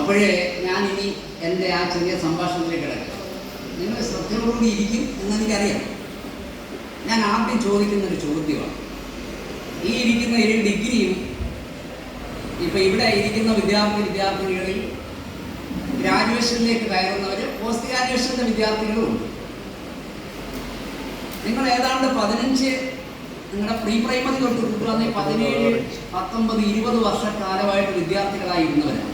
അപ്പോഴേ ഞാനിനി എൻ്റെ ആ ചെറിയ സംഭാഷണത്തിലേക്ക് കിടക്കാം. നിങ്ങൾ ശ്രദ്ധയോടുകൂടി ഇരിക്കും എന്നെനിക്കറിയാം. ഞാൻ ആദ്യം ചോദിക്കുന്നൊരു ചോദ്യമാണ്. ഈ ഇരിക്കുന്ന 7 ഡിഗ്രിയും ഇപ്പം ഇവിടെ ഇരിക്കുന്ന വിദ്യാർത്ഥിനികളിൽ ഗ്രാജുവേഷനിലേക്ക് കയറുന്നവർ, പോസ്റ്റ് ഗ്രാജുവേഷൻ്റെ വിദ്യാർത്ഥികളും ഉണ്ട്. നിങ്ങൾ ഏതാണ്ട് 15, നിങ്ങളുടെ പ്രീ പ്രൈമറി തൊട്ട് കൂട്ടുകയാണെങ്കിൽ 17, 19, 20 വർഷക്കാലമായിട്ട് വിദ്യാർത്ഥികളായിരുന്നവരാണ്.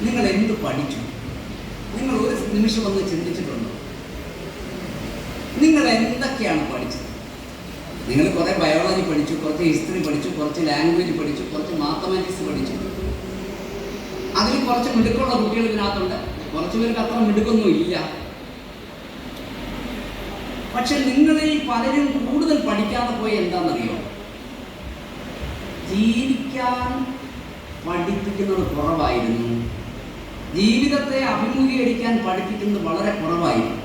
നിങ്ങൾ എന്ത് പഠിച്ചു? നിങ്ങൾ ഒരു നിമിഷം ഒന്ന് ചിന്തിച്ചിട്ടുണ്ടോ? നിങ്ങൾ എന്തൊക്കെയാണ് പഠിച്ചത്? നിങ്ങൾ കുറേ ബയോളജി പഠിച്ചു, കുറച്ച് ഹിസ്റ്ററി പഠിച്ചു, കുറച്ച് ലാംഗ്വേജ് പഠിച്ചു, കുറച്ച് മാത്തമാറ്റിക്സ് പഠിച്ചു. അതിൽ കുറച്ച് മിടുക്കുള്ള കുട്ടികൾ ഇതിനകത്തുണ്ട്, കുറച്ച് പേർക്ക് അത്ര മിടുക്കൊന്നും ഇല്ല. പക്ഷെ നിങ്ങളിൽ പലരും കൂടുതൽ പഠിക്കാതെ പോയി എന്താണെന്നറിയോ? ജീവിക്കാൻ പഠിപ്പിക്കുന്നത് കുറവായിരുന്നു. ജീവിതത്തെ അഭിമുഖീകരിക്കാൻ പഠിപ്പിക്കുന്നത് വളരെ കുറവായിരുന്നു.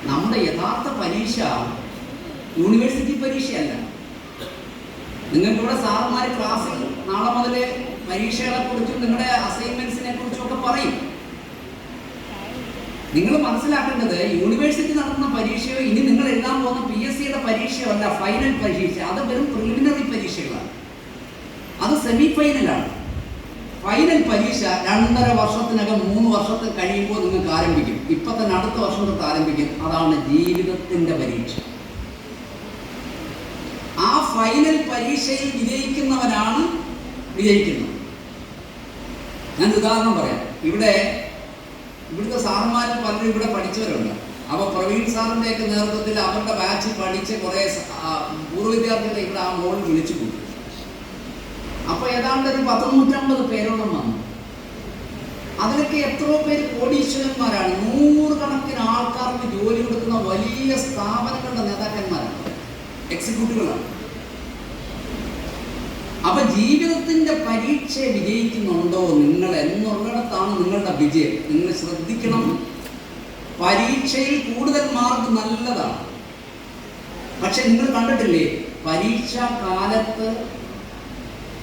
നമ്മുടെ യഥാർത്ഥ പരീക്ഷ യൂണിവേഴ്സിറ്റി പരീക്ഷയല്ല. നിങ്ങൾക്കിവിടെ സാറന്മാർ ക്ലാസ്സിൽ നാളെ മുതൽ പരീക്ഷകളെക്കുറിച്ചും നിങ്ങളുടെ അസൈൻമെന്റ്സിനെ കുറിച്ചും ഒക്കെ പറയും. നിങ്ങൾ മനസ്സിലാക്കേണ്ടത് യൂണിവേഴ്സിറ്റി നടത്തുന്ന പരീക്ഷയോ ഇനി നിങ്ങൾ എഴുതാൻ പോകുന്ന PSCയുടെ പരീക്ഷയോ അല്ല ഫൈനൽ പരീക്ഷ. അത് വെറും പ്രിലിമിനറി പരീക്ഷകളാണ്. അത് സെമി ഫൈനലാണ്. ഫൈനൽ പരീക്ഷ 2.5 വർഷത്തിനകം 3 വർഷത്തിൽ കഴിയുമ്പോൾ നിങ്ങൾക്ക് ആരംഭിക്കും. ഇപ്പം തന്നെ അടുത്ത വർഷം തൊട്ട് ആരംഭിക്കും. അതാണ് ജീവിതത്തിൻ്റെ പരീക്ഷ. ആ ഫൈനൽ പരീക്ഷയിൽ വിജയിക്കുന്നവനാണ് വിജയിക്കുന്നത്. ഞാൻ ഉദാഹരണം പറയാം. ഇവിടുത്തെ സാറന്മാരിൽ പലരും ഇവിടെ പഠിച്ചവരുണ്ട്. അപ്പോൾ പ്രവീൺ സാറിൻ്റെയൊക്കെ നേതൃത്വത്തിൽ അവരുടെ ബാച്ചിൽ പഠിച്ച കുറേ പൂർവ്വ വിദ്യാർത്ഥികളെ ഇവിടെ ആ മോളിൽ വിളിച്ചു കൂട്ടി. അപ്പോൾ ഏതാണ്ട് ഒരു 150 പേരോളം വന്നു. അതിലൊക്കെ എത്രയോ പേര് കോടീശ്വരന്മാരാണ്. 100 കണക്കിന് ആൾക്കാർക്ക് ജോലി കൊടുക്കുന്ന വലിയ സ്ഥാപനങ്ങളുടെ നേതാക്കന്മാരാണ്, എക്സിക്യൂട്ടീവുകളാണ്. അപ്പൊ ജീവിതത്തിന്റെ പരീക്ഷ വിജയിക്കുന്നുണ്ടോ നിങ്ങൾ എന്നുള്ളിടത്താണ് നിങ്ങളുടെ വിജയം. നിങ്ങൾ ശ്രദ്ധിക്കണം. പരീക്ഷയിൽ കൂടുതൽ മാർക്ക് നല്ലതാണ്. പക്ഷെ നിങ്ങൾ കണ്ടിട്ടില്ലേ, പരീക്ഷാ കാലത്ത്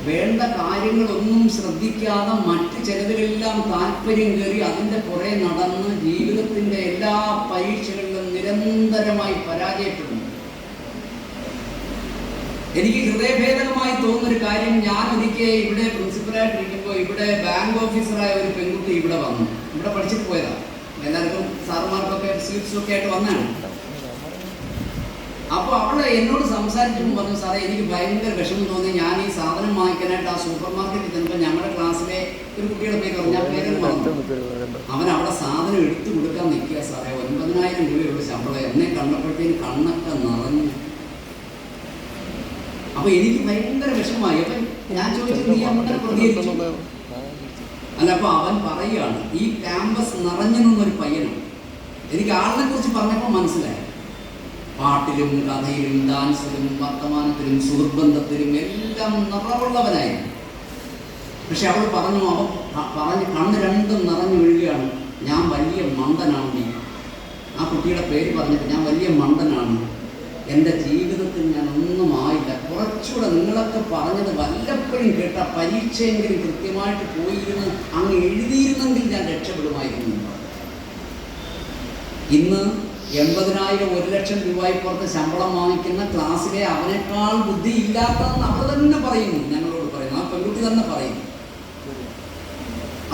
വേണ്ട കാര്യങ്ങളൊന്നും ശ്രദ്ധിക്കാതെ മറ്റ് ചിലതിലെല്ലാം താല്പര്യം കയറി അതിൻ്റെ പുറകെ നടന്ന് ജീവിതത്തിൻ്റെ എല്ലാ പരീക്ഷകളിലും നിരന്തരമായി പരാജയപ്പെടുന്നു. എനിക്ക് ഹൃദയഭേദകമായി തോന്നുന്നൊരു കാര്യം, ഞാൻ ഒരിക്കൽ ഇവിടെ പ്രിൻസിപ്പലായിട്ടിരിക്കുമ്പോൾ ഇവിടെ ബാങ്ക് ഓഫീസറായ ഒരു പെൺകുട്ടി ഇവിടെ വന്നു. ഇവിടെ പഠിച്ചിട്ട് പോയതാണ്. എല്ലാവർക്കും സാറുമാർക്കൊക്കെ സ്വീറ്റ്സൊക്കെ ആയിട്ട് വന്നാണ്. അപ്പോൾ അവളെ എന്നോട് സംസാരിച്ചപ്പോൾ പറഞ്ഞു, സാറേ എനിക്ക് ഭയങ്കര വിഷമം തോന്നി. ഞാൻ ഈ സാധനം വാങ്ങിക്കാനായിട്ട് ആ സൂപ്പർ മാർക്കറ്റിൽ ചെന്നപ്പോൾ ഞങ്ങളുടെ ക്ലാസ്സിലെ ഒരു കുട്ടിയുടെ പേര് പറഞ്ഞു, ഞാൻ പേരും പറഞ്ഞു. അവൻ അവിടെ സാധനം എടുത്തു കൊടുക്കാൻ നിൽക്കുക സാറേ. 9,000 രൂപയുള്ള ശമ്പളം. എന്നെ കണ്ടപ്പോഴത്തേന് കണ്ണൊക്കെ നിറഞ്ഞു. അപ്പോൾ എനിക്ക് ഭയങ്കര വിഷമമായി. അപ്പം ഞാൻ ചോദിച്ചു, നീ അങ്ങനെ പ്രതികരിച്ചു? അല്ല, അപ്പോൾ അവൻ പറയുകയാണ്, ഈ ക്യാമ്പസ് നിറഞ്ഞു നിന്നൊരു പയ്യനാണ്. എനിക്ക് ആളിനെ കുറിച്ച് പറഞ്ഞപ്പോൾ മനസ്സിലായി. പാട്ടിലും കഥയിലും ഡാൻസിലും വർത്തമാനത്തിലും സുഹൃബന്ധത്തിലും എല്ലാം നിറവുള്ളവനായിരുന്നു. പക്ഷെ അവൾ പറഞ്ഞു, കണ്ണ് രണ്ടും നിറഞ്ഞു വീഴുകയാണ്, ഞാൻ വലിയ മണ്ടനാണ്. ആ കുട്ടിയുടെ പേര് പറഞ്ഞിട്ട്, ഞാൻ വലിയ മണ്ടനാണ്, എൻ്റെ ജീവിതത്തിൽ ഞാൻ ഒന്നും ആയില്ല. കുറച്ചുകൂടെ നിങ്ങളൊക്കെ പറഞ്ഞത് വല്ലപ്പോഴും കേട്ട പരീക്ഷയെങ്കിലും കൃത്യമായിട്ട് പോയിരുന്നു അങ്ങ് എഴുതിയിരുന്നെങ്കിൽ ഞാൻ രക്ഷപ്പെടുമായിരുന്നു. ഇന്ന് 80,000, 1,00,000 രൂപയിൽ പുറത്ത് ശമ്പളം വാങ്ങിക്കുന്ന ക്ലാസ്സിലെ അവനേക്കാൾ ബുദ്ധി ഇല്ലാത്തതെന്ന് അവർ തന്നെ പറയുന്നു, ഞങ്ങളോട് പറയുന്നു. ആ പെൺകുട്ടി തന്നെ പറയുന്നു.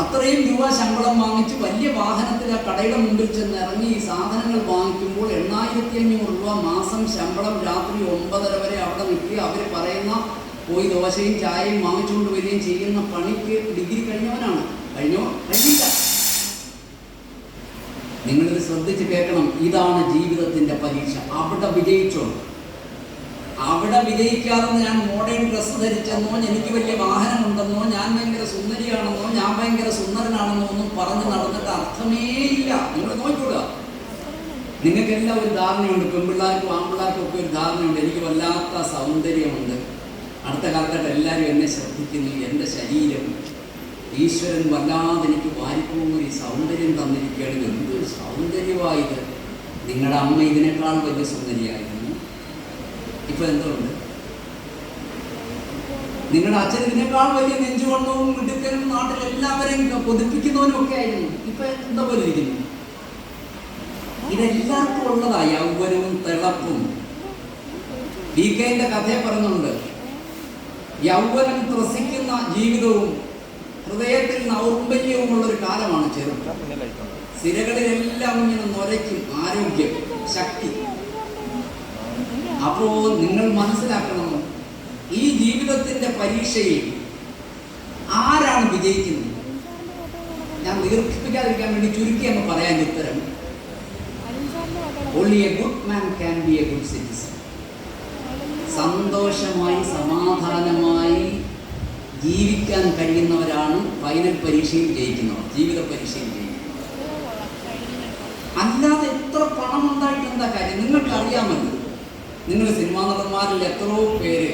അത്രയും രൂപ ശമ്പളം വാങ്ങിച്ച് വലിയ വാഹനത്തിൽ ആ കടയുടെ മുമ്പിൽ ചെന്ന് ഇറങ്ങി ഈ സാധനങ്ങൾ വാങ്ങിക്കുമ്പോൾ 8,500 രൂപ മാസം ശമ്പളം. രാത്രി 9:30 വരെ അവിടെ നിൽക്കുക. അവർ പറയുന്ന പോയി ദോശയും ചായയും വാങ്ങിച്ചുകൊണ്ട് വരികയും ചെയ്യുന്ന പണിക്ക് ഡിഗ്രി കഴിഞ്ഞവനാണ്. കഴിഞ്ഞില്ല. നിങ്ങളിത് ശ്രദ്ധിച്ച് കേൾക്കണം. ഇതാണ് ജീവിതത്തിൻ്റെ പരീക്ഷ. അവിടെ വിജയിച്ചോ? അവിടെ വിജയിക്കാതെ ഞാൻ മോഡേൺ ഡ്രസ്സ് ധരിച്ചെന്നോ, എനിക്ക് വലിയ വാഹനമുണ്ടെന്നോ, ഞാൻ ഭയങ്കര സുന്ദരിയാണെന്നോ, ഞാൻ ഭയങ്കര സുന്ദരനാണെന്നോ ഒന്നും പറഞ്ഞ് നടന്നിട്ട് അർത്ഥമേ ഇല്ല. നിങ്ങൾ നോക്കിക്കൂടുക. നിങ്ങൾക്കെല്ലാം ഒരു ധാരണയുണ്ട്. പെൺപിള്ളേർക്കും ആൺപിള്ളേർക്കും ഒക്കെ ഒരു ധാരണയുണ്ട്, എനിക്ക് വല്ലാത്ത സൗന്ദര്യമുണ്ട്. അടുത്ത കാലത്തായിട്ട് എല്ലാവരും എന്നെ ശ്രദ്ധിക്കുന്നു. എൻ്റെ ശരീരം ഈശ്വരൻ വല്ലാതെ എനിക്ക് വാരിപ്പോകുന്ന ഈ സൗന്ദര്യം തന്നിരിക്കുകയാണ്. എന്തൊരു സൗന്ദര്യമായത്! നിങ്ങളുടെ അമ്മ ഇതിനേക്കാൾ വലിയ സുന്ദരിയായിരുന്നു. ഇപ്പൊ എന്തുകൊണ്ട്? നിങ്ങളുടെ അച്ഛൻ ഇതിനേക്കാൾ വലിയ നെഞ്ചു വണ്ണവും മിടുക്കനും നാട്ടിൽ എല്ലാവരെയും കൊതിപ്പിക്കുന്നവനും ഒക്കെ ആയിരുന്നു. ഇപ്പൊ എന്താ പോലെ ഇരിക്കുന്നു? ഇതെല്ലാവർക്കും ഉള്ളതാ യൗവനവും തിളപ്പും. BKന്റെ കഥയെ പറയുന്നുണ്ട്, യൗവനം ത്രസിക്കുന്ന ജീവിതവും ഹൃദയത്തിൽ നൗർബല്യവുമുള്ളൊരു കാലമാണ് ചെറുപ്പം. സിരകളിലെല്ലാം ഇങ്ങനെ നൊരയ്ക്കും ആരോഗ്യം, ശക്തി. അപ്പോ നിങ്ങൾ മനസ്സിലാക്കണം, ഈ ജീവിതത്തിന്റെ പരീക്ഷയിൽ ആരാണ് വിജയിക്കുന്നത്? ഞാൻ ദീർഘിപ്പിക്കാതിരിക്കാൻ വേണ്ടി ചുരുക്കി എന്ന് പറയാൻ ഉത്തരം, only a good man can be a good citizen. സന്തോഷമായി സമാധാനമായി ജീവിക്കാൻ കഴിയുന്നവരാണ് ഫൈനൽ പരീക്ഷയിൽ ജയിക്കുന്നവർ, ജീവിത പരീക്ഷയിൽ ജയിക്കുന്നവർ. അല്ലാതെ എത്ര പണം ഉണ്ടായിട്ട് എന്താ കാര്യം? നിങ്ങൾക്ക് അറിയാമല്ലോ, നിങ്ങൾ സിനിമാ നടന്മാരിൽ എത്രയോ പേര്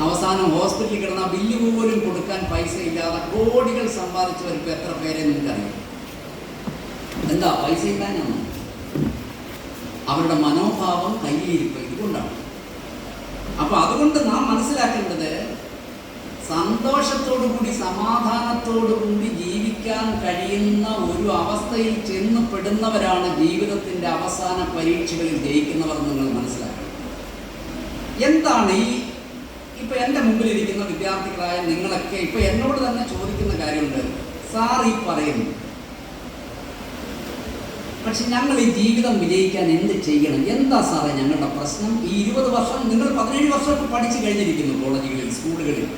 അവസാനം ഹോസ്പിറ്റലിൽ കിടന്ന ബില്ല് പോലും കൊടുക്കാൻ പൈസ ഇല്ലാതെ കോടികൾ സമ്പാദിച്ചവർക്ക് എത്ര പേരെ നിങ്ങൾക്കറിയാം? എന്താ? പൈസ ഇല്ലാഞ്ഞാണ്. അവരുടെ മനോഭാവം, കയ്യിലിരിപ്പ് ഇതുകൊണ്ടാണ്. അപ്പൊ അതുകൊണ്ട് നാം മനസ്സിലാക്കേണ്ടത്, സന്തോഷത്തോടുകൂടി സമാധാനത്തോടുകൂടി ജീവിക്കാൻ കഴിയുന്ന ഒരു അവസ്ഥയിൽ ചെന്ന് പെടുന്നവരാണ് ജീവിതത്തിന്റെ അവസാന പരീക്ഷകളിൽ ജയിക്കുന്നവർ. നിങ്ങൾ മനസ്സിലാക്കണം. എന്താണ് ഈ ഇപ്പൊ എൻ്റെ മുമ്പിലിരിക്കുന്ന വിദ്യാർത്ഥികളായ നിങ്ങളൊക്കെ ഇപ്പൊ എന്നോട് തന്നെ ചോദിക്കുന്ന കാര്യമുണ്ട്, സാർ ഈ പറയുന്നു, പക്ഷെ ഞങ്ങൾ ഈ ജീവിതം വിജയിക്കാൻ എന്ത് ചെയ്യണം? എന്താ സാറേ ഞങ്ങളുടെ പ്രശ്നം? ഈ 20 വർഷം, നിങ്ങൾ 17 വർഷമൊക്കെ പഠിച്ചു കഴിഞ്ഞിരിക്കുന്നു കോളേജുകളിൽ, സ്കൂളുകളിൽ,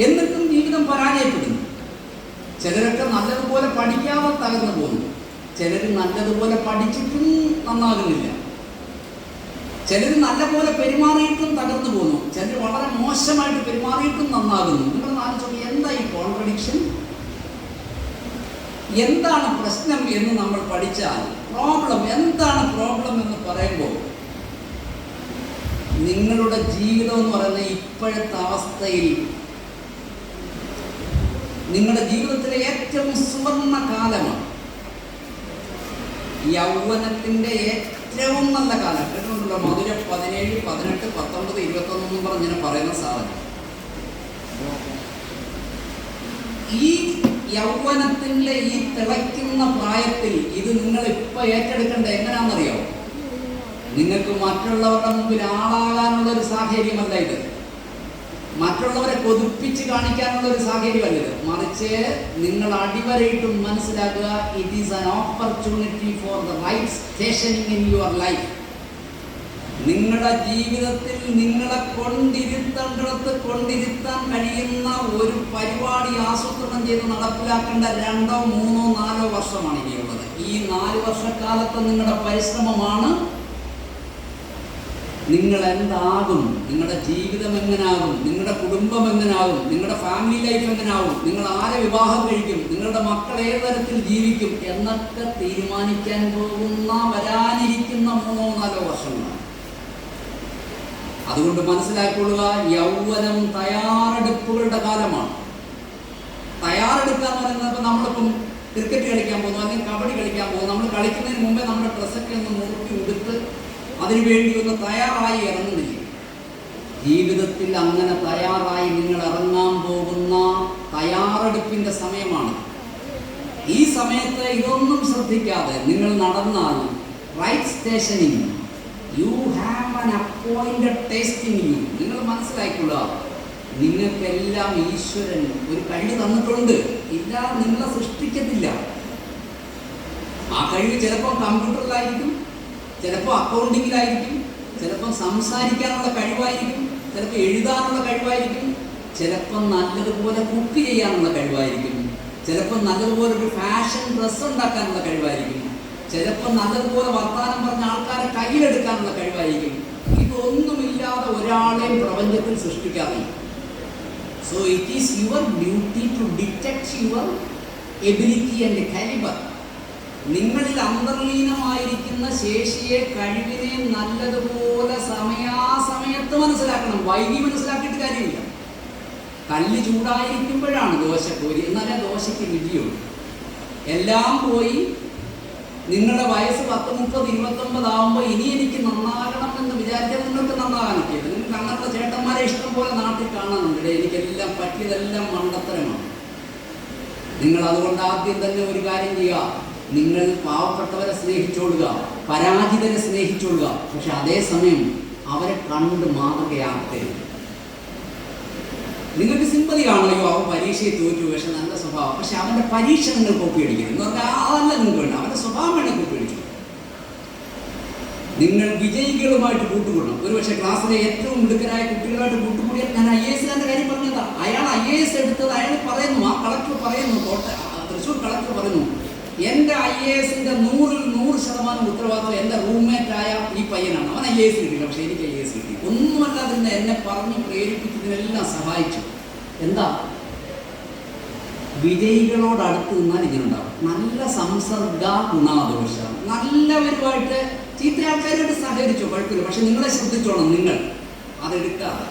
എന്നിട്ടും ജീവിതം പരാജയപ്പെടുന്നു. ചിലരൊക്കെ നല്ലതുപോലെ പഠിക്കാതെ തകർന്നു പോകുന്നു, ചിലർ നല്ലതുപോലെ പഠിച്ചിട്ടും നന്നാകുന്നില്ല, ചിലർ നല്ലപോലെ പെരുമാറിയിട്ടും തകർന്നു പോകുന്നു, ചിലർ വളരെ മോശമായിട്ട് പെരുമാറിയിട്ടും നന്നാകുന്നു. നിങ്ങൾ ആലോചിച്ചോളൂ, എന്താ ഈ കോൺട്രഡിക്ഷൻ? എന്താണ് പ്രശ്നം എന്ന് നമ്മൾ പഠിച്ചാൽ, പ്രോബ്ലം എന്താണ് പ്രോബ്ലം എന്ന് പറയുമ്പോൾ, നിങ്ങളുടെ ജീവിതം എന്ന് പറയുന്ന ഇപ്പോഴത്തെ അവസ്ഥയിൽ നിങ്ങളുടെ ജീവിതത്തിലെ ഏറ്റവും സുവർണ്ണ കാലമാണ്, യൗവനത്തിന്റെ ഏറ്റവും നല്ല കാലം. കേട്ടിട്ടുണ്ടല്ലോ, മധുര 17, 18, 19, 21 പറഞ്ഞിങ്ങനെ പറയുന്ന സാധനം. ഈ യൗവനത്തിന്റെ ഈ തിളയ്ക്കുന്ന പ്രായത്തിൽ ഇത് നിങ്ങൾ ഇപ്പൊ ഏറ്റെടുക്കേണ്ട എങ്ങനെയാണെന്നറിയാമോ? നിങ്ങൾക്ക് മറ്റുള്ളവരുടെ മുമ്പിൽ ആളാകാനുള്ള ഒരു സാഹചര്യമല്ല ഇത്, മറ്റുള്ളവരെ കൊതിപ്പിച്ച് കാണിക്കാനുള്ള ഒരു സാഹചര്യമല്ല ഇത്. മറിച്ച് നിങ്ങൾ അടിവരയിട്ടും മനസ്സിലാക്കുക, it is an opportunity for the right stationing in your life. നിങ്ങളുടെ ജീവിതത്തിൽ നിങ്ങളെ കൊണ്ടിരുത്താൻ കഴിയുന്ന ഒരു പരിപാടി ആസൂത്രണം ചെയ്ത് നടപ്പിലാക്കേണ്ട 2, 3, 4 വർഷമാണ് ഇനിയുള്ളത്. ഈ 4 വർഷക്കാലത്ത് നിങ്ങളുടെ പരിശ്രമമാണ് നിങ്ങൾ എന്താകും, നിങ്ങളുടെ ജീവിതം എങ്ങനാകും, നിങ്ങളുടെ കുടുംബം എങ്ങനാകും, നിങ്ങളുടെ ഫാമിലി ലൈഫ് എങ്ങനാകും, നിങ്ങൾ ആരെ വിവാഹം കഴിക്കും, നിങ്ങളുടെ മക്കൾ ഏത് തരത്തിൽ ജീവിക്കും എന്നൊക്കെ തീരുമാനിക്കാൻ പോകുന്ന വരാനിരിക്കുന്ന 3, 4 വർഷങ്ങളാണ്. അതുകൊണ്ട് മനസ്സിലാക്കിക്കൊള്ളുക, യൗവനം തയ്യാറെടുപ്പുകളുടെ കാലമാണ്. തയ്യാറെടുക്കുക എന്ന് പറയുന്നത്, നമ്മളിപ്പം ക്രിക്കറ്റ് കളിക്കാൻ പോകുന്നു, അല്ലെങ്കിൽ കബഡി കളിക്കാൻ പോകുന്നു, നമ്മൾ കളിക്കുന്നതിന് മുമ്പേ നമ്മുടെ ഡ്രസ്സൊക്കെ ഒന്ന് മുറുക്കി ഉടുത്ത് അതിനുവേണ്ടി ഒന്ന് തയ്യാറായി ഇറങ്ങുന്നില്ല. ജീവിതത്തിൽ അങ്ങനെ തയ്യാറായി നിങ്ങൾ ഇറങ്ങാൻ പോകുന്ന തയ്യാറെടുപ്പിന്റെ സമയമാണ്. ഈ സമയത്ത് ഇതൊന്നും ശ്രദ്ധിക്കാതെ നിങ്ങൾ നടന്നാൽ right stationing, you have an appointed taste in you. നിങ്ങൾ മനസ്സിലാക്കിക്കൊള്ളുക, നിങ്ങൾക്കെല്ലാം ഈശ്വരൻ ഒരു കഴിവ് തന്നിട്ടുണ്ട്. ഇല്ല, നിങ്ങളെ സൃഷ്ടിക്കത്തില്ല. ആ കഴിവ് ചിലപ്പോൾ കമ്പ്യൂട്ടറിലായിരിക്കും, ചിലപ്പോൾ അക്കൗണ്ടിങ്ങിലായിരിക്കും, ചിലപ്പോൾ സംസാരിക്കാനുള്ള കഴിവായിരിക്കും, ചിലപ്പോൾ എഴുതാനുള്ള കഴിവായിരിക്കും, ചിലപ്പോൾ നല്ലതുപോലെ കുക്ക് ചെയ്യാനുള്ള കഴിവായിരിക്കും, ചിലപ്പോൾ നല്ലതുപോലെ ഒരു ഫാഷൻ ഡ്രസ്സ് ഉണ്ടാക്കാനുള്ള കഴിവായിരിക്കും, ചിലപ്പോൾ നല്ലതുപോലെ വർത്തമാനം പറഞ്ഞ ആൾക്കാരെ കയ്യിലെടുക്കാനുള്ള കഴിവായിരിക്കും. ഇതൊന്നുമില്ലാതെ ഒരാളെയും പ്രപഞ്ചത്തിൽ സൃഷ്ടിക്കാതെ. So it is your duty to detect your ability and calibre. നിങ്ങളിൽ അന്തർലീനമായിരിക്കുന്ന ശേഷിയെ, കഴിവിനെ നല്ലതുപോലെ സമയാസമയത്ത് മനസ്സിലാക്കണം. വൈകി മനസ്സിലാക്കിയിട്ട് കാര്യമില്ല. കല്ല് ചൂടായിരിക്കുമ്പോഴാണ് ദോശ കോരി, എന്നാലേ ദോശയ്ക്ക് രുചിയുള്ളൂ. എല്ലാം പോയി നിങ്ങളുടെ വയസ്സ് 10, 30, 29 ആകുമ്പോൾ ഇനി എനിക്ക് നന്നാകണം എന്ന് വിചാരിച്ചാൽ നിങ്ങൾക്ക് നന്നാകാനൊക്കെ. നിങ്ങൾക്ക് അങ്ങനത്തെ ചേട്ടന്മാരെ ഇഷ്ടം പോലെ നാട്ടിൽ കാണാനുണ്ട്. എനിക്കെല്ലാം പറ്റിയതെല്ലാം മണ്ടത്തരമാണ്. നിങ്ങൾ അതുകൊണ്ട് ആദ്യം തന്നെ ഒരു കാര്യം ചെയ്യുക. നിങ്ങൾ പാവപ്പെട്ടവരെ സ്നേഹിച്ചോളുക, പരാജിതരെ സ്നേഹിച്ചോളുക. പക്ഷെ അതേസമയം അവരെ കണ്ട് മാതൃകയാക്കരുത്. നിങ്ങൾക്ക് സിമ്പതി കാണുമല്ലോ, അവൻ പരീക്ഷയിൽ തോറ്റു, പക്ഷെ നല്ല സ്വഭാവം. പക്ഷെ അവൻ്റെ പരീക്ഷ നിങ്ങൾ കോപ്പി അടിക്കരുത് എന്ന് പറഞ്ഞാൽ അതല്ല നിങ്ങൾക്ക് വേണ്ട. അവൻ്റെ സ്വഭാവം വേണം കോപ്പി അടിച്ചു. നിങ്ങൾ വിജയികളുമായിട്ട് കൂട്ടുകൂടണം. ഒരുപക്ഷെ ക്ലാസ്സിലെ ഏറ്റവും മിടുക്കരായ കുട്ടികളുമായിട്ട് കൂട്ടുകൂടിയാൽ, ഞാൻ IAS കാര്യം പറഞ്ഞതാ. അയാൾ IAS എടുത്തത് അയാൾ പറയുന്നു, ആ കളക്ടർ പറയുന്നു, തൃശ്ശൂർ കളക്ടർ പറയുന്നു, എൻ്റെ IAS 100% ഉത്തരവാദിത്വം എൻ്റെ റൂംമേറ്റായ ഈ പയ്യനാണ്. അവൻ IAS കിട്ടില്ല, പക്ഷെ എനിക്ക് IAS കിട്ടി. ഒന്നുമല്ലാതിരുന്ന് എന്നെ പറഞ്ഞ് പ്രേരിപ്പിച്ചതിനെല്ലാം സഹായിച്ചു. എന്താ? വിജയികളോടടുത്ത് നിന്നാൽ ഇങ്ങനെ ഉണ്ടാവും. നല്ല സംസർഗ ഗുണാദോഷ. നല്ലവരുമായിട്ട് ചീത്ത ആൾക്കാരോട് സഹകരിച്ചോ, കുഴപ്പമില്ല. പക്ഷെ നിങ്ങളെ ശ്രദ്ധിച്ചോണം, നിങ്ങൾ അതെടുക്കാതെ.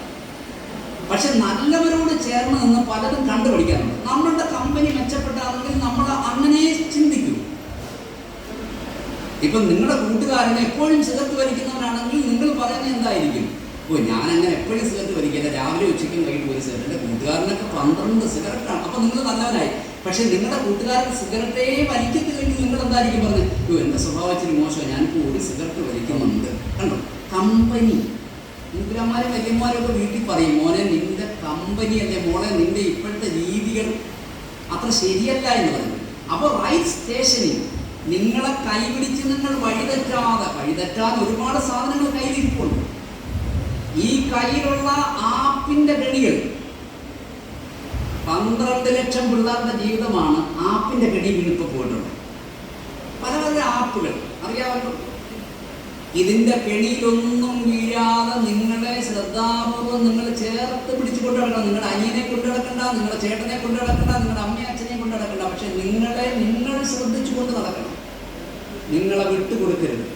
പക്ഷെ നല്ലവരോട് ചേർന്ന് നിന്ന് പലതും കണ്ടുപിടിക്കാറുണ്ട്. നമ്മളുടെ കമ്പനി മെച്ചപ്പെട്ടാണെങ്കിൽ നമ്മൾ അങ്ങനെ ചിന്തിക്കൂ. ഇപ്പം നിങ്ങളുടെ കൂട്ടുകാരനെ എപ്പോഴും സിഗരറ്റ് വലിക്കുന്നവരാണെങ്കിൽ നിങ്ങൾ പറയുന്നത് എന്തായിരിക്കും? ഞാനങ്ങനെ എപ്പോഴും സിഗരറ്റ് വലിക്കില്ല, രാവിലെ ഉച്ചയ്ക്കും വൈകിട്ട് ഒരു സിഗരറ്റ്. എൻ്റെ കൂട്ടുകാരനൊക്കെ 12 സിഗരറ്റാണ്. അപ്പം നിങ്ങൾ നല്ലവനായി. പക്ഷെ നിങ്ങളുടെ കൂട്ടുകാരൻ സിഗരറ്റേ വലിക്കത്ത് കഴിഞ്ഞ് നിങ്ങൾ എന്തായിരിക്കും പറഞ്ഞത്? എൻ്റെ സ്വഭാവം ഇച്ചിരി മോശം, ഞാനിപ്പോൾ ഒരു സിഗരറ്റ് വലിക്കുന്നുണ്ട്. കണ്ടോ? കമ്പനി. മുഗ്രാമാരും വല്യന്മാരൊക്കെ വീട്ടിൽ പറയും, മോനെ നിന്റെ കമ്പനി അല്ലേ, മോളെ നിന്റെ ഇപ്പോഴത്തെ രീതികൾ അത്ര ശരിയല്ല എന്ന് പറയും. അപ്പോൾ റൈറ്റ് സ്റ്റേഷനിൽ നിങ്ങളെ കൈപിടിച്ച് നിങ്ങൾ വഴിതെറ്റാൻ ഒരുപാട് സാധനങ്ങൾ കയ്യിലിരിപ്പുണ്ട്. ഈ കയ്യിലുള്ള ആപ്പിൻ്റെ കെണികൾ, 12 ലക്ഷം പിള്ളേരുടെ ജീവിതമാണ് ആപ്പിൻ്റെ കെണി വീണിപ്പോൾ പോയിട്ടുണ്ട്. പല പല ആപ്പുകൾ അറിയാമല്ലോ. ഇതിൻ്റെ കെണിയിലൊന്നും വീഴാതെ നിങ്ങളെ ശ്രദ്ധാപൂർവം നിങ്ങൾ ചേർത്ത് പിടിച്ചു കൊണ്ടു നടക്കണം. നിങ്ങളുടെ അനിയനെ കൊണ്ടു നടക്കണ്ട, നിങ്ങളുടെ ചേട്ടനെ കൊണ്ടു നടക്കണ്ട, നിങ്ങളുടെ അമ്മയും അച്ഛനെയും കൊണ്ടു നടക്കണ്ട. പക്ഷെ നിങ്ങൾ ശ്രദ്ധിച്ചു കൊണ്ട് നടക്കണം. നിങ്ങളെ വിട്ടുകൊടുക്കരുത്.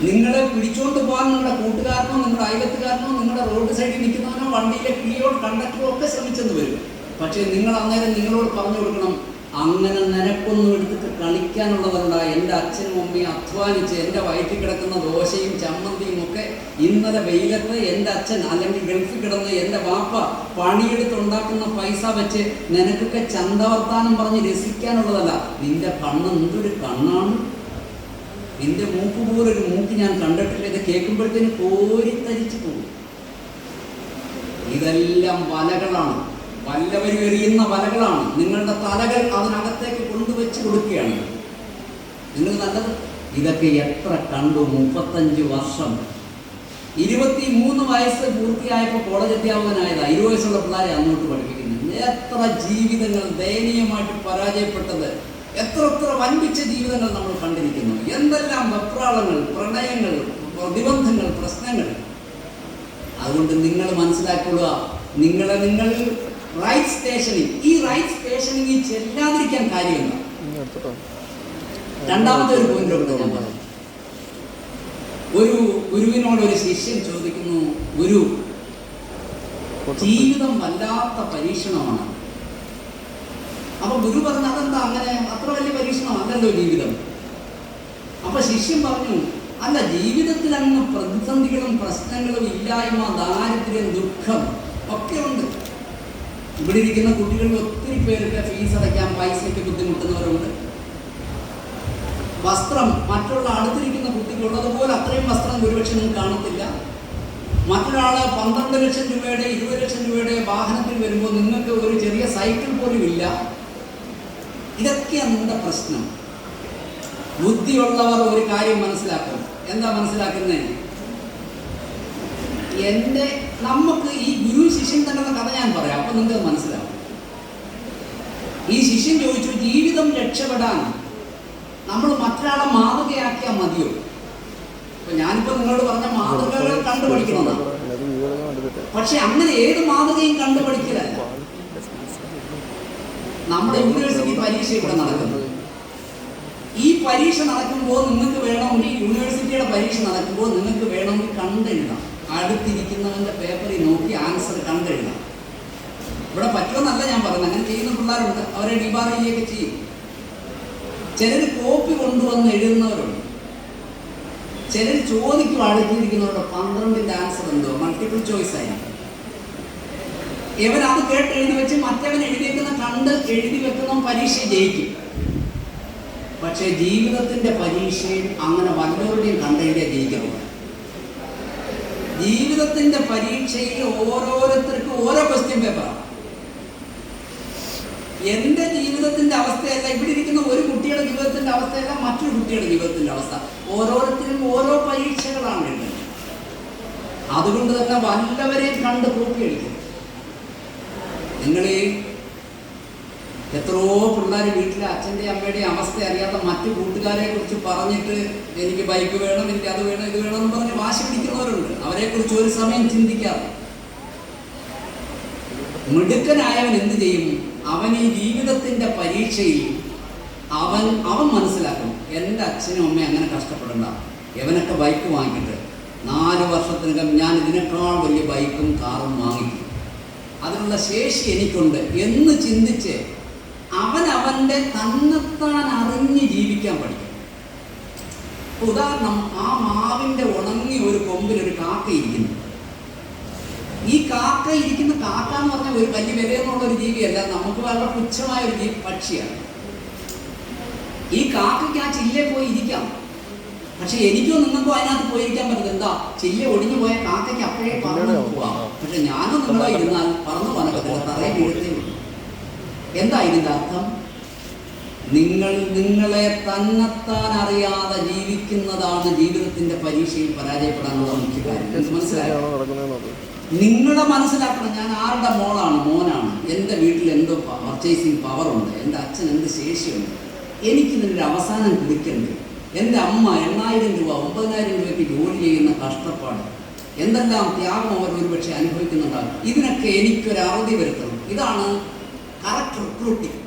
നിങ്ങളെ പിടിച്ചുകൊണ്ട് പോകാൻ നിങ്ങളുടെ കൂട്ടുകാരനോ നിങ്ങളുടെ അയലത്തുകാരനോ നിങ്ങളുടെ റോഡ് സൈഡിൽ നിൽക്കുന്നവനോ വണ്ടിയിലെ കിളിയോ കണ്ടക്ടറോ ഒക്കെ ശ്രമിച്ചെന്ന് വരും. പക്ഷേ നിങ്ങൾ അന്നേരം നിങ്ങളോട് പറഞ്ഞു കൊടുക്കണം, അങ്ങനെ നിനക്കൊന്നും എടുത്തിട്ട് കളിക്കാനുള്ളതുണ്ടാ. എൻ്റെ അച്ഛനും അമ്മയും അധ്വാനിച്ച് എൻ്റെ വയറ്റിൽ കിടക്കുന്ന ദോശയും ചമ്മന്തിയും ഒക്കെ ഇന്നലെ വെയിലത്ത് എൻ്റെ അച്ഛൻ അല്ലെങ്കിൽ ഗൾഫിൽ കിടന്ന് എൻ്റെ വാപ്പ പണിയെടുത്തുണ്ടാക്കുന്ന പൈസ വെച്ച് നിനക്കൊക്കെ ചന്തവർത്താനം പറഞ്ഞ് രസിക്കാനുള്ളതല്ല. നിൻ്റെ കണ്ണ് എന്തൊരു കണ്ണാണ്, നിൻ്റെ മൂക്ക് പോലൊരു മൂക്ക് ഞാൻ കണ്ടിട്ടില്ല. ഇത് കേൾക്കുമ്പോഴത്തേന് കോരിത്തരിച്ചു പോകും. ഇതെല്ലാം വലകളാണ്, വല്ലവരും എറിയുന്ന വലകളാണ്. നിങ്ങളുടെ തലകൾ അതിനകത്തേക്ക് കൊണ്ടുവച്ച് കൊടുക്കുകയാണ്. നിങ്ങൾ നല്ലത് ഇതൊക്കെ എത്ര കണ്ടു? 35 വർഷം, 23 വയസ്സ് പൂർത്തിയായപ്പോൾ കോളേജ് അധ്യാപകനായതാ. 20 വയസ്സുള്ള പിള്ളേരെ അങ്ങോട്ട് പഠിപ്പിക്കുന്നത്. എത്ര ജീവിതങ്ങൾ ദയനീയമായിട്ട് പരാജയപ്പെട്ടത്, എത്ര വൻപിച്ച ജീവിതങ്ങൾ നമ്മൾ കണ്ടിരിക്കുന്നു. എന്തെല്ലാം വെപ്രാളങ്ങൾ, പ്രണയങ്ങൾ, പ്രതിബന്ധങ്ങൾ, പ്രശ്നങ്ങൾ. അതുകൊണ്ട് നിങ്ങൾ മനസ്സിലാക്കുക, നിങ്ങൾ റൈറ്റ് സ്റ്റേഷനിൽ, ഈ റൈറ്റ് സ്റ്റേഷനിൽ ചെല്ലാതിരിക്കാൻ കാര്യമില്ല. രണ്ടാമത്തെ ഒരു പോയിന്റ് ഞാൻ പറഞ്ഞു. ഒരു ഗുരുവിനോട് ഒരു ശിഷ്യൻ ചോദിക്കുന്നു, ഗുരു, ജീവിതം വല്ലാത്ത പരീക്ഷണമാണ്. അപ്പൊ ഗുരു പറഞ്ഞു, അതെന്താ അങ്ങനെ? അത്ര വലിയ പരീക്ഷണമല്ലല്ലോ ജീവിതം. അപ്പൊ ശിഷ്യൻ പറഞ്ഞു, അല്ല, ജീവിതത്തിൽ അങ്ങ് പ്രതിസന്ധികളും പ്രശ്നങ്ങളും ഇല്ലായ്മ, ദാരിദ്ര്യം, ദുഃഖം ഒക്കെ ഉണ്ട്. ഇവിടെ ഇരിക്കുന്ന കുട്ടികളിൽ ഒത്തിരി പേർക്ക് ഫീസ് അടയ്ക്കാൻ പൈസയ്ക്ക് ബുദ്ധിമുട്ടുന്നവരുണ്ട്. വസ്ത്രം മറ്റുള്ള അടുത്തിരിക്കുന്ന കുട്ടിക്കുള്ളതുപോലെ അത്രയും വസ്ത്രം ഒരുപക്ഷെ നിങ്ങൾക്ക് കാണത്തില്ല. മറ്റൊരാൾ 12 ലക്ഷം രൂപയുടെ 20 ലക്ഷം രൂപയുടെ വാഹനത്തിൽ വരുമ്പോൾ നിങ്ങൾക്ക് ഒരു ചെറിയ സൈക്കിൾ പോലും ഇല്ല. ഇതൊക്കെയാണ് നിങ്ങളുടെ പ്രശ്നം. ബുദ്ധിയുള്ളവർ ഒരു കാര്യം മനസ്സിലാക്കും. എന്താ മനസ്സിലാക്കുന്നത്? നമുക്ക് ഈ ഗുരു ശിഷ്യൻ തന്നെ കഥ ഞാൻ പറയാം, അപ്പൊ നിങ്ങൾക്ക് മനസ്സിലാവും. ഈ ശിഷ്യൻ ചോദിച്ചു, ജീവിതം രക്ഷപ്പെടാൻ നമ്മൾ മറ്റൊരാളെ മാതൃകയാക്കിയാൽ മതിയോ? അപ്പൊ ഞാനിപ്പോ നിങ്ങളോട് പറഞ്ഞ മാതൃകകൾ കണ്ടുപഠിക്കണമെന്നാണ്. പക്ഷെ അങ്ങനെ ഏത് മാതൃകയും കണ്ടുപഠിക്കലല്ല. നമ്മുടെ യൂണിവേഴ്സിറ്റി പരീക്ഷ ഇവിടെ നടക്കുന്നത്. ഈ പരീക്ഷ നടക്കുമ്പോൾ നിങ്ങൾക്ക് വേണമെങ്കിൽ, യൂണിവേഴ്സിറ്റിയുടെ പരീക്ഷ നടക്കുമ്പോൾ നിങ്ങൾക്ക് വേണമെങ്കിൽ കണ്ടെഴുതാം. അടുത്തിരിക്കുന്നവൻ്റെ പേപ്പറിൽ നോക്കി ആൻസർ കണ്ടെഴുതാം. ഇവിടെ പറ്റുമെന്നല്ല ഞാൻ പറയുന്നത്, അങ്ങനെ ചെയ്യുന്ന പിള്ളേരുണ്ട്. അവരെ ഡിബാർ ചെയ്യുകയൊക്കെ ചെയ്യും. ചിലർ കോപ്പി കൊണ്ട് കൊണ്ടുവന്ന് എഴുതുന്നവരുണ്ട്. ചിലർ ചോദിക്കും അടുത്തിരിക്കുന്നവരുടെ 12ന്റെ ആൻസർ എന്തോ മൾട്ടിപ്പിൾ ചോയ്സ് ആയിരിക്കും. ഇവൻ അത് കേട്ട് എഴുതി വെച്ച് മറ്റവൻ എഴുതിയേക്കുന്ന കണ്ട് എഴുതി വെക്കുന്ന പരീക്ഷ ജയിക്കും. പക്ഷേ ജീവിതത്തിന്റെ പരീക്ഷയിൽ അങ്ങനെ വല്ലവരുടെയും കണ്ടെഴുതിയാൽ ജയിക്കത്തില്ല. ജീവിതത്തിന്റെ പരീക്ഷയിൽ ഓരോരുത്തർക്കും ഓരോ ക്വസ്റ്റ്യൻ പേപ്പറാണ്. എന്റെ ജീവിതത്തിന്റെ അവസ്ഥയല്ല, ഇവിടെ ഇരിക്കുന്ന ഒരു കുട്ടിയുടെ ജീവിതത്തിന്റെ അവസ്ഥയല്ല മറ്റൊരു കുട്ടിയുടെ ജീവിതത്തിന്റെ അവസ്ഥ. ഓരോരുത്തരും ഓരോ പരീക്ഷകളാണ് ഉള്ളത്. അതുകൊണ്ട് തന്നെ വല്ലവരെയും കണ്ട് കോപ്പി അടിക്കും. നിങ്ങൾ എത്രയോ പിള്ളേർ വീട്ടിലെ അച്ഛൻ്റെ അമ്മയുടെയും അവസ്ഥ അറിയാത്ത മറ്റു കൂട്ടുകാരെ കുറിച്ച് പറഞ്ഞിട്ട് എനിക്ക് ബൈക്ക് വേണം, എനിക്ക് അത് വേണം, ഇത് വേണം എന്ന് പറഞ്ഞ് വാശി പിടിക്കുന്നവരുണ്ട്. അവരെക്കുറിച്ച് ഒരു സമയം ചിന്തിക്കാറ്. മിടുക്കനായവൻ എന്ത് ചെയ്യും? അവൻ ഈ ജീവിതത്തിന്റെ പരീക്ഷയിൽ അവൻ മനസ്സിലാക്കും, എൻ്റെ അച്ഛനും അമ്മയും അങ്ങനെ കഷ്ടപ്പെടണ്ട, ഇവനൊക്കെ ബൈക്ക് വാങ്ങിയിട്ട് 4 വർഷത്തിനകം ഞാൻ ഇതിനേക്കാൾ വലിയ ബൈക്കും കാറും വാങ്ങിക്കും, അതിനുള്ള ശേഷി എനിക്കുണ്ട് എന്ന് ചിന്തിച്ച് അവൻ്റെ തന്നെത്താൻ അറിഞ്ഞ് ജീവിക്കാൻ പഠിക്കും. ഉദാഹരണം, ആ മാവിൻ്റെ ഉണങ്ങി ഒരു കൊമ്പിൽ ഒരു കാക്ക ഇരിക്കുന്നു. ഈ കാക്ക ഇരിക്കുന്ന കാക്ക എന്ന് പറഞ്ഞാൽ ഒരു വലിയ വിലയെന്നുള്ള ഒരു ജീവിയല്ല, നമുക്ക് വളരെ പുച്ഛമായ ഒരു പക്ഷിയാണ്. ഈ കാക്കയ്ക്ക് ആ ചില്ലയിൽ പോയി ഇരിക്കാം. പക്ഷെ എനിക്കോ നിങ്ങൾക്കോ അതിനകത്ത് പോയിരിക്കാൻ പറ്റുന്നത് എന്താ? ചില്ല ഒടിഞ്ഞു പോയ കാക്കയ്ക്ക് അപ്പോഴേ പറന്നു പോവാം. പക്ഷെ ഞാനോ നിങ്ങളോ ഇരുന്നാൽ പറന്നു പോകാനൊക്കത്തില്ല, തറയിൽ വീഴത്തേ ഉള്ളൂ. എന്താ ഇതിൻ്റെ അർത്ഥം? നിങ്ങളെ തന്നെത്താൻ അറിയാതെ ജീവിക്കുന്നതാണ് ജീവിതത്തിന്റെ പരീക്ഷയിൽ പരാജയപ്പെടാനുള്ള മുഖ്യ കാര്യം. മനസ്സിലായോ? നിങ്ങളെ മനസ്സിലാക്കണം, ഞാൻ ആരുടെ മോനാണ്, എൻ്റെ വീട്ടിൽ എന്തോ പർച്ചേസിങ് പവറുണ്ട്, എൻ്റെ അച്ഛൻ എന്ത് ശേഷിയുണ്ട്, എനിക്ക് ഇതിൻ്റെ അവസാനം കുടിക്കണ്ടേ, എൻ്റെ അമ്മ 8,000 രൂപ 9,000 രൂപയ്ക്ക് ജോലി ചെയ്യുന്ന കഷ്ടപ്പാട്, എന്തെല്ലാം ത്യാഗം അവർ ഒരുപക്ഷെ അനുഭവിക്കുന്നുണ്ടാകും. ഇതിനൊക്കെ എനിക്കൊരു അറുതി വരുത്തണം. ഇതാണ് കറക്റ്റ് റിക്രൂട്ടിങ്.